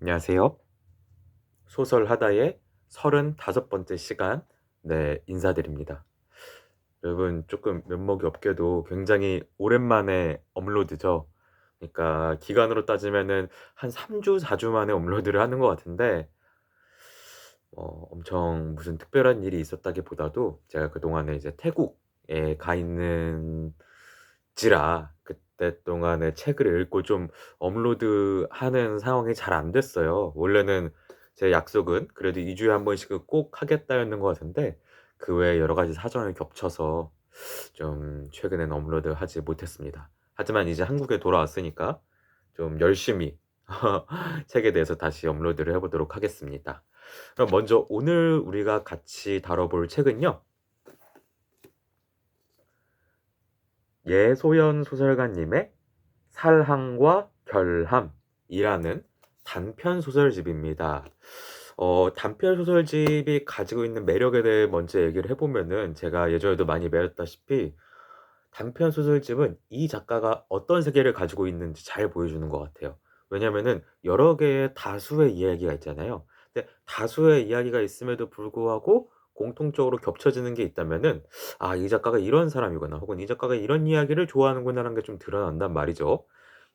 안녕하세요. 소설 하다의 35번째 시간 인사드립니다. 여러분 조금 면목이 없게도 굉장히 오랜만에 업로드죠. 그러니까 기간으로 따지면은 한 3 주, 4주 만에 업로드를 하는 것 같은데 엄청 무슨 특별한 일이 있었다기보다도 제가 그동안에 이제 태국에 가 있는지라 그때 동안에 책을 읽고 좀 업로드하는 상황이 잘 안 됐어요. 원래는 제 약속은 그래도 2 주에 한 번씩은 꼭 하겠다였는 것 같은데 그 외에 여러 가지 사정이 겹쳐서 좀 최근에는 업로드하지 못했습니다. 하지만 이제 한국에 돌아왔으니까 좀 열심히 책에 대해서 다시 업로드를 해 보도록 하겠습니다. 그럼 먼저 오늘 우리가 같이 다뤄볼 책은요. 예소연 소설가님의 살항과 결함이라는 단편 소설집입니다. 단편 소설집이 가지고 있는 매력에 대해 먼저 얘기를 해 보면은 제가 예전에도 많이 말했다시피 단편 소설집은 이 작가가 어떤 세계를 가지고 있는지 잘 보여주는 것 같아요. 왜냐면은 여러 개의 다수의 이야기가 있잖아요. 근데 다수의 이야기가 있음에도 불구하고 공통적으로 겹쳐지는 게 있다면은 '아 이 작가가 이런 사람이구나.' 혹은 '이 작가가 이런 이야기를 좋아하는구나.'라는 게 좀 드러난단 말이죠.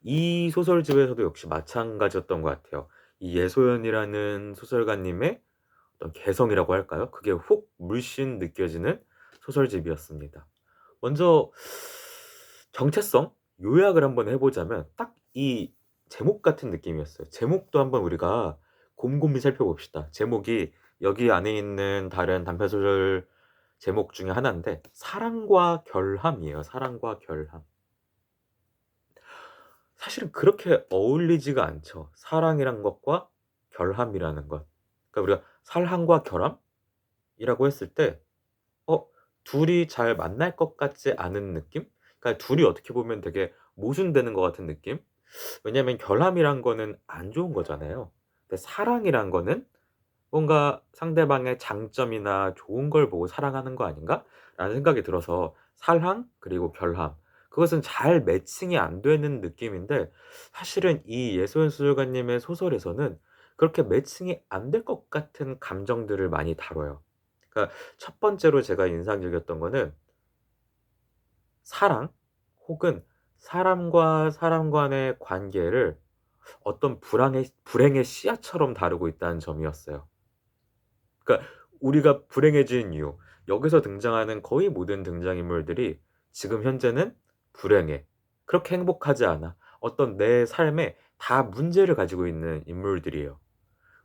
이 소설집에서도 역시 마찬가지였던 것 같아요. 이 예소연이라는 소설가님의 어떤 개성이라고 할까요? 그게 훅 물씬 느껴지는 소설집이었습니다. 먼저 정체성 요약을 한번 해 보자면 딱 이 제목 같은 느낌이었어요. 제목도 한번 우리가 곰곰이 살펴봅시다. 제목이 여기 안에 있는 다른 단편 소설 제목 중에 하나인데 사랑과 결함이에요. 사랑과 결함. 사실은 그렇게 어울리지가 않죠. 사랑이란 것과 결함이라는 것. 그러니까 우리가 살항과 결함이라고 했을 때 어 둘이 잘 만날 것 같지 않은 느낌? 그러니까 둘이 어떻게 보면 되게 모순되는 것 같은 느낌? 왜냐하면 결함이란 거는 안 좋은 거잖아요. 근데 사랑이란 거는 뭔가 '상대방의 장점이나 좋은 걸 보고 사랑하는 거 아닌가?'라는 생각이 들어서 살항 그리고 결함 그것은 잘 매칭이 안 되는 느낌인데 사실은 이 예소연 소설가님의 소설에서는 그렇게 매칭이 안 될 것 같은 감정들을 많이 다뤄요. 그러니까 첫 번째로 제가 인상적이었던 거는 사랑 혹은 사람과 사람 간의 관계를 어떤 불행의 씨앗처럼 다루고 있다는 점이었어요. 그러니까 우리가 불행해진 이유 여기서 등장하는 거의 모든 등장인물들이 지금 현재는 불행해. 그렇게 행복하지 않아. 어떤 내 삶에 다 문제를 가지고 있는 인물들이에요.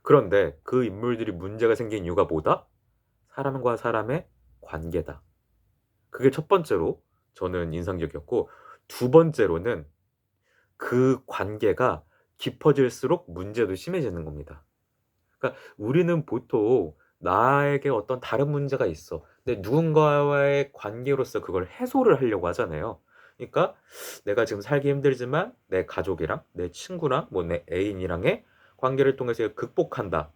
그런데 그 인물들이 문제가 생긴 이유가 뭐다? 사람과 사람의 관계다. 그게 첫 번째로 저는 인상적이었고 두 번째로는 그 관계가 깊어질수록 문제도 심해지는 겁니다. 그러니까 우리는 보통 나에게 어떤 다른 문제가 있어. 근데 누군가와의 관계로서 그걸 해소를 하려고 하잖아요. 그러니까 내가 지금 살기 힘들지만 내 가족이랑 내 친구랑 뭐 내 애인이랑의 관계를 통해서 극복한다라고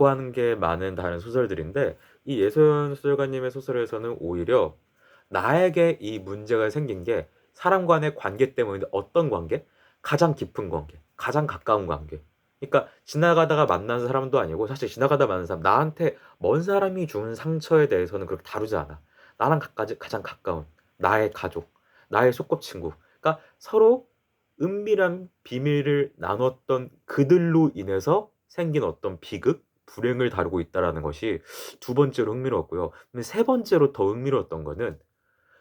하는 게 많은 다른 소설들인데 이 예소연 소설가님의 소설에서는 오히려 나에게 이 문제가 생긴 게 사람 간의 관계 때문인데 어떤 관계? 가장 깊은 관계, 가장 가까운 관계. 그러니까 지나가다가 만난 사람도 아니고 사실 지나가다 만난 사람 나한테 먼 사람이 준 상처에 대해서는 그렇게 다루지 않아. 나랑 가장 가까운 나의 가족, 나의 소꿉친구. 그러니까 서로 은밀한 비밀을 나눴던 그들로 인해서 생긴 어떤 비극, 불행을 다루고 있다라는 것이 두 번째로 흥미로웠고요. 근데 세 번째로 더 흥미로웠던 거는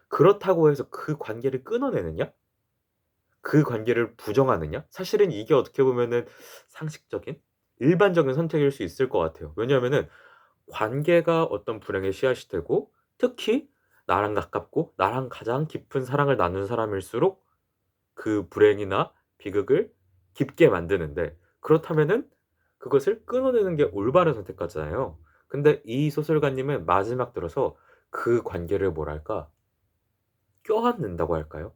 그렇다고 해서 그 관계를 끊어내느냐? 그 관계를 부정하느냐? 사실은 이게 어떻게 보면은 상식적인 일반적인 선택일 수 있을 것 같아요. 왜냐하면은 관계가 어떤 불행의 씨앗이 되고 특히 나랑 가깝고 나랑 가장 깊은 사랑을 나눈 사람일수록 그 불행이나 비극을 깊게 만드는데 그렇다면은 그것을 끊어내는 게 올바른 선택 같잖아요. 근데 이 소설가님은 마지막 들어서 그 관계를 뭐랄까 껴안는다고 할까요?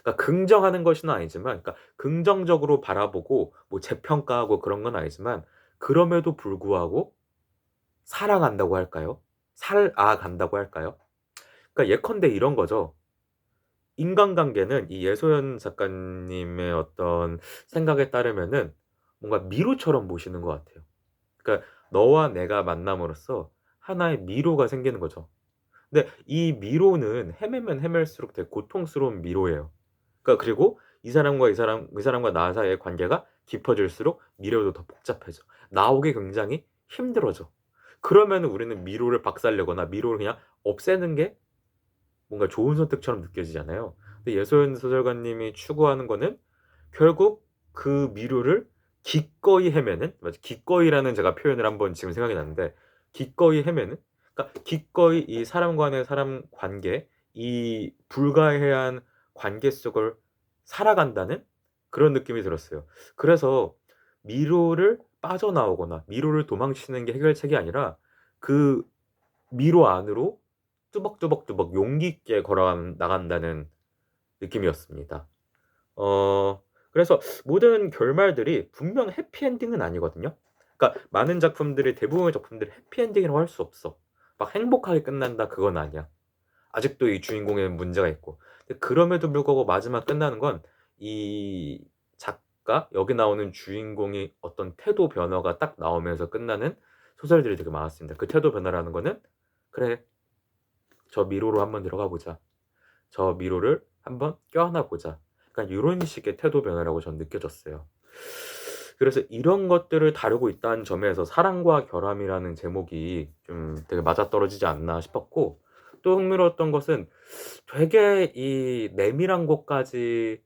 그러니까 긍정하는 것은 아니지만 그러니까 긍정적으로 바라보고 뭐 재평가하고 그런 건 아니지만 그럼에도 불구하고 살아간다고 할까요? 살아간다고 할까요? 그러니까 예컨대 이런 거죠. 인간관계는 이 예소연 작가님의 어떤 생각에 따르면은 뭔가 미로처럼 보시는 것 같아요. 그러니까 너와 내가 만남으로써 하나의 미로가 생기는 거죠. 근데 이 미로는 헤매면 헤맬수록 되게 고통스러운 미로예요. 그러니까 그리고 이 사람과 나 사이의 관계가 깊어질수록 미래도 더 복잡해져. 나오기 굉장히 힘들어져. 그러면은 우리는 미로를 박살내거나 미로를 그냥 없애는 게 뭔가 좋은 선택처럼 느껴지잖아요. 근데 예소연 소설가님이 추구하는 거는 결국 그 미로를 기꺼이 헤매는, 맞아, 기꺼이라는 제가 표현을 한번 지금 생각이 났는데, 기꺼이 헤매는, 그러니까 기꺼이 이 사람 간의 사람 관계, 이 불가해한 관계 속을 살아간다는 그런 느낌이 들었어요. 그래서 미로를 빠져나오거나 미로를 도망치는 게 해결책이 아니라 그 미로 안으로 뚜벅뚜벅뚜벅 용기 있게 걸어 나간다는 느낌이었습니다. 어 그래서 모든 결말들이 분명 해피엔딩은 아니거든요. 그러니까 많은 작품들이, 대부분의 작품들이 해피엔딩이라고 할 수 없어. 막 행복하게 끝난다, 그건 아니야. 아직도 이 주인공에는 문제가 있고. 근데 그럼에도 불구하고 마지막 끝나는 건 이 작가, 여기 나오는 주인공이 어떤 태도 변화가 딱 나오면서 끝나는 소설들이 되게 많았습니다. 그 태도 변화라는 거는 '그래, 저 미로로 한번 들어가 보자. 저 미로를 한번 껴안아 보자.' 약간 요런 식의 태도 변화라고 전 느껴졌어요. 그래서 이런 것들을 다루고 있다는 점에서 '사랑과 결함이라는 제목이 좀 되게 맞아떨어지지 않나.' 싶었고, 또 흥미로웠던 것은 되게 이 내밀한 곳까지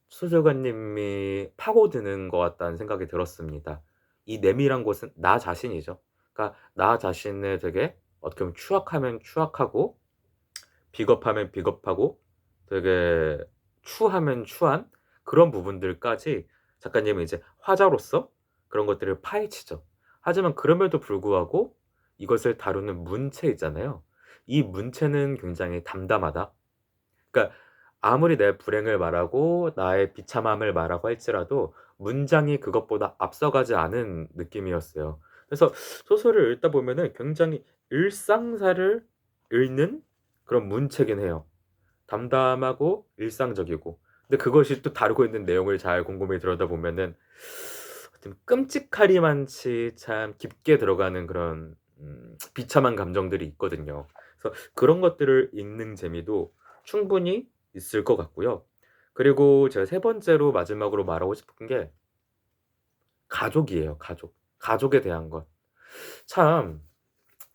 소설가님이 파고드는 것 같다는 생각이 들었습니다. 이 내밀한 곳은 나 자신이죠. 그러니까 나 자신을 되게 어떻게 보면 추악하면 추악하고 비겁하면 비겁하고 되게 추하면 추한 그런 부분들까지 작가님은 이제 화자로서 그런 것들을 파헤치죠. 하지만 그럼에도 불구하고 이것을 다루는 문체 있잖아요. 이 문체는 굉장히 담담하다. 그러니까 아무리 내 불행을 말하고 나의 비참함을 말하고 할지라도 문장이 그것보다 앞서가지 않은 느낌이었어요. 그래서 소설을 읽다 보면은 굉장히 일상사를 읽는 그런 문체긴 해요. 담담하고 일상적이고. 근데 그것이 또 다루고 있는 내용을 잘 곰곰이 들여다보면은 좀 끔찍하리만치 참 깊게 들어가는 그런 비참한 감정들이 있거든요. 그래서 그런 것들을 읽는 재미도 충분히 있을 것 같고요. 그리고 제가 세 번째로 마지막으로 말하고 싶은 게 가족이에요, 가족. 가족에 대한 것. 참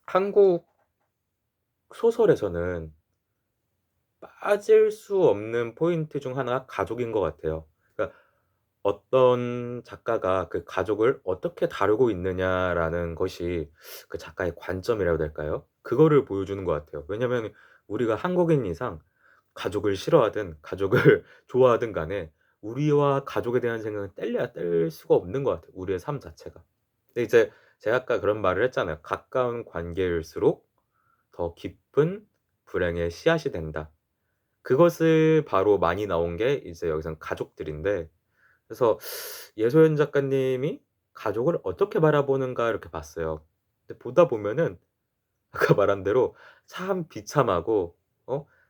한국 소설에서는 빠질 수 없는 포인트 중 하나가 가족인 것 같아요. 그러니까 어떤 작가가 그 가족을 어떻게 다루고 있느냐라는 것이 그 작가의 관점이라고 해야 될까요? 그거를 보여주는 것 같아요. 왜냐면 우리가 한국인 이상 가족을 싫어하든 가족을 좋아하든 간에 우리와 가족에 대한 생각은 뗄래야 뗄 수가 없는 것 같아요, 우리의 삶 자체가. 근데 이제 제가 아까 그런 말을 했잖아요. "가까운 관계일수록 더 깊은 불행의 씨앗이 된다." 그것을 바로 많이 나온 게 이제 여기선 가족들인데, 그래서 예소연 작가님이 '가족을 어떻게 바라보는가.' 이렇게 봤어요. 근데 보다 보면은 아까 말한 대로 참 비참하고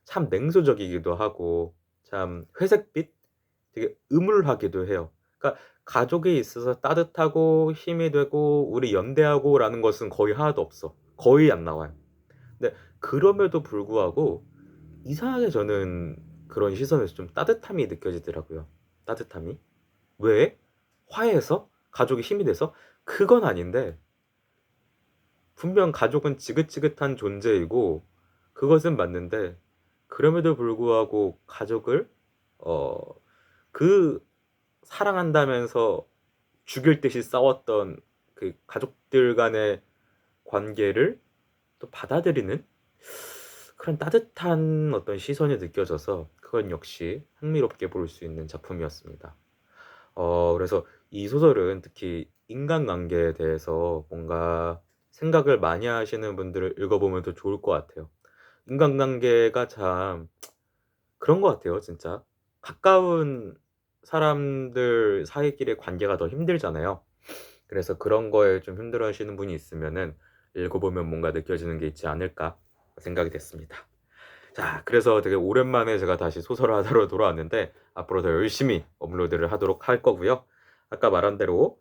참 냉소적이기도 하고 참 회색빛, 되게 음울하기도 해요. 그러니까 가족에 있어서 따뜻하고 힘이 되고 우리 연대하고라는 것은 거의 하나도 없어. 거의 안 나와요. 근데 그럼에도 불구하고 이상하게 저는 그런 시선에서 좀 따뜻함이 느껴지더라고요, 따뜻함이. 왜? 화해해서? 가족이 힘이 돼서? 그건 아닌데, 분명 가족은 지긋지긋한 존재이고 그것은 맞는데, 그럼에도 불구하고 가족을 어 그 사랑한다면서 죽일 듯이 싸웠던 그 가족들 간의 관계를 또 받아들이는 그런 따뜻한 어떤 시선이 느껴져서 그건 역시 흥미롭게 볼 수 있는 작품이었습니다. 그래서 이 소설은 특히 인간관계에 대해서 뭔가 생각을 많이 하시는 분들을 읽어보면 더 좋을 것 같아요. 인간관계가 참 그런 것 같아요, 진짜. 가까운 사람들 사이끼리의 관계가 더 힘들잖아요. 그래서 그런 거에 좀 힘들어하시는 분이 있으면은 읽어보면 뭔가 느껴지는 게 있지 않을까 생각이 됐습니다. 자, 그래서 되게 오랜만에 제가 다시 소설을 하러 돌아왔는데 앞으로 더 열심히 업로드를 하도록 할 거고요. 아까 말한 대로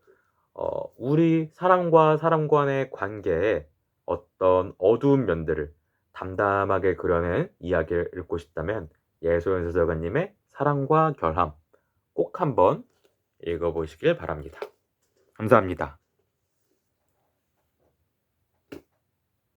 우리 사람과 사람 간의 관계에 어떤 어두운 면들을 담담하게 그려낸 이야기를 읽고 싶다면 예소연 소설가님의 사랑과 결함 꼭 한번 읽어보시길 바랍니다. 감사합니다.